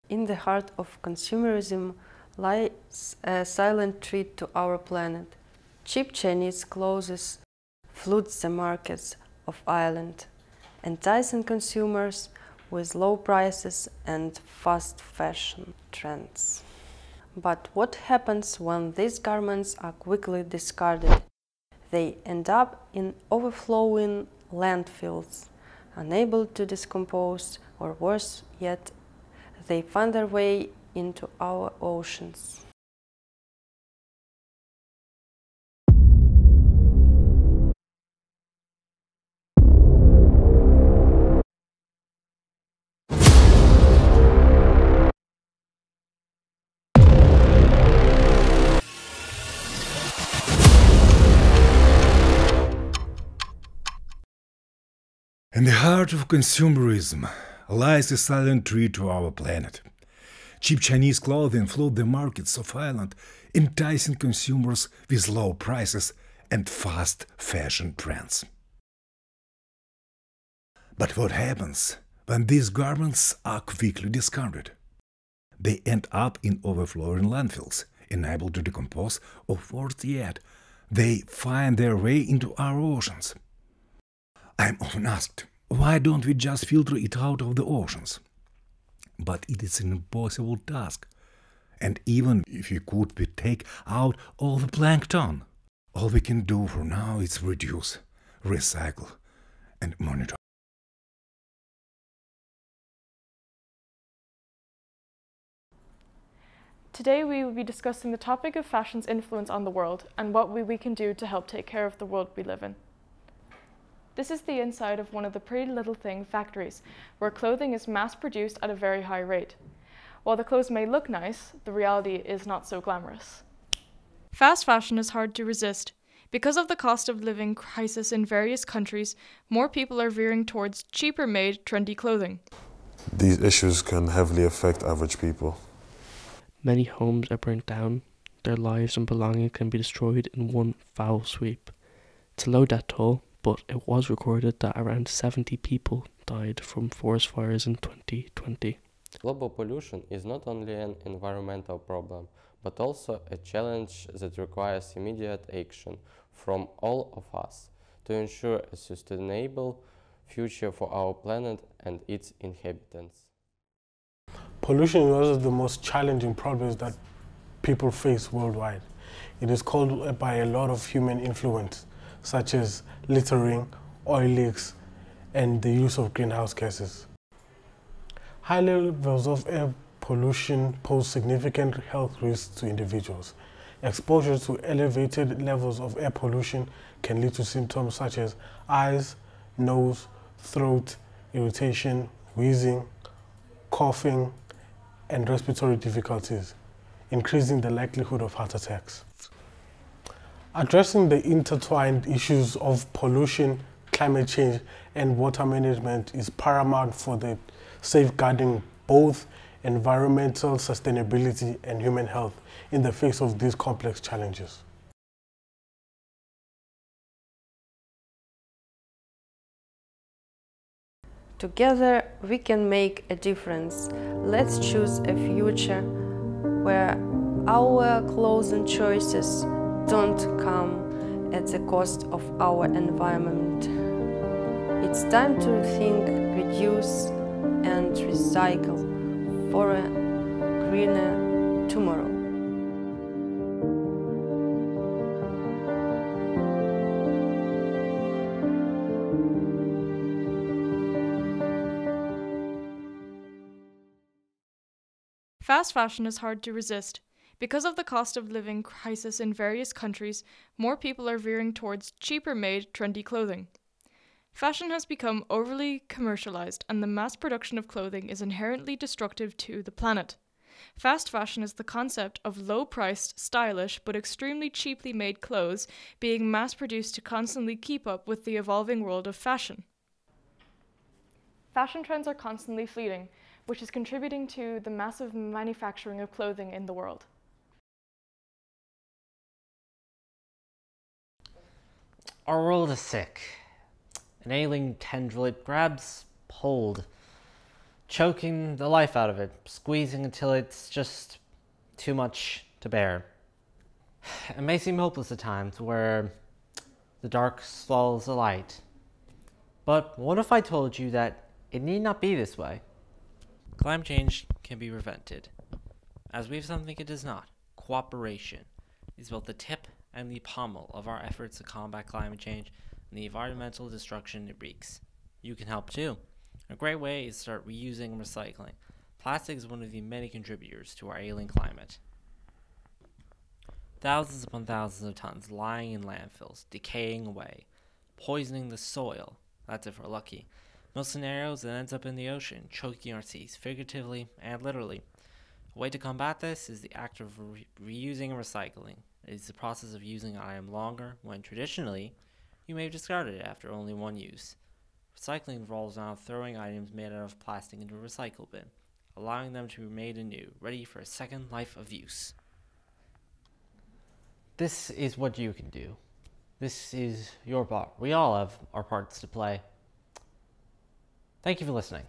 In the heart of consumerism lies a silent threat to our planet. Cheap Chinese clothes flood the markets of Ireland, enticing consumers with low prices and fast fashion trends. But what happens when these garments are quickly discarded? They end up in overflowing landfills, unable to decompose, or worse yet, they find their way into our oceans. In the heart of consumerism lies a silent threat to our planet. Cheap Chinese clothing flood the markets of Ireland, enticing consumers with low prices and fast fashion trends. But what happens when these garments are quickly discarded? They end up in overflowing landfills, unable to decompose, or worse yet, they find their way into our oceans. I'm often asked, why don't we just filter it out of the oceans? But it is an impossible task. And even if we could take out all the plankton, all we can do for now is reduce, recycle, and monitor. Today we will be discussing the topic of fashion's influence on the world and what we can do to help take care of the world we live in. This is the inside of one of the Pretty Little Thing factories, where clothing is mass-produced at a very high rate. While the clothes may look nice, the reality is not so glamorous. Fast fashion is hard to resist. Because of the cost of living crisis in various countries, more people are veering towards cheaper-made, trendy clothing. These issues can heavily affect average people. Many homes are burnt down. Their lives and belongings can be destroyed in one foul sweep. It's a low death toll, but it was recorded that around 70 people died from forest fires in 2020. Global pollution is not only an environmental problem, but also a challenge that requires immediate action from all of us to ensure a sustainable future for our planet and its inhabitants. Pollution is one of the most challenging problems that people face worldwide. It is caused by a lot of human influence, such as littering, oil leaks, and the use of greenhouse gases. High levels of air pollution pose significant health risks to individuals. Exposure to elevated levels of air pollution can lead to symptoms such as eyes, nose, throat, irritation, wheezing, coughing, and respiratory difficulties, increasing the likelihood of heart attacks. Addressing the intertwined issues of pollution, climate change, and water management is paramount for the safeguarding both environmental sustainability and human health in the face of these complex challenges. Together we can make a difference. Let's choose a future where our clothing choices don't come at the cost of our environment. It's time to rethink, reduce and recycle for a greener tomorrow. Fast fashion is hard to resist. Because of the cost of living crisis in various countries, more people are veering towards cheaper-made, trendy clothing. Fashion has become overly commercialized, and the mass production of clothing is inherently destructive to the planet. Fast fashion is the concept of low-priced, stylish, but extremely cheaply made clothes being mass-produced to constantly keep up with the evolving world of fashion. Fashion trends are constantly fleeting, which is contributing to the massive manufacturing of clothing in the world. Our world is sick. An ailing tendril, it grabs hold choking the life out of it, squeezing until it's just too much to bear. It may seem hopeless at times, where the dark swallows the light. But what if I told you that it need not be this way? Climate change can be prevented, as we have something it does not. Cooperation is both the tip and the pommel of our efforts to combat climate change and the environmental destruction it wreaks. You can help too. A great way is to start reusing and recycling. Plastic is one of the many contributors to our ailing climate. Thousands upon thousands of tons lying in landfills, decaying away, poisoning the soil. That's if we're lucky. Most scenarios, it ends up in the ocean, choking our seas, figuratively and literally. A way to combat this is the act of reusing and recycling. It is the process of using an item longer, when traditionally, you may have discarded it after only one use. Recycling revolves around throwing items made out of plastic into a recycle bin, allowing them to be made anew, ready for a second life of use. This is what you can do. This is your part. We all have our parts to play. Thank you for listening.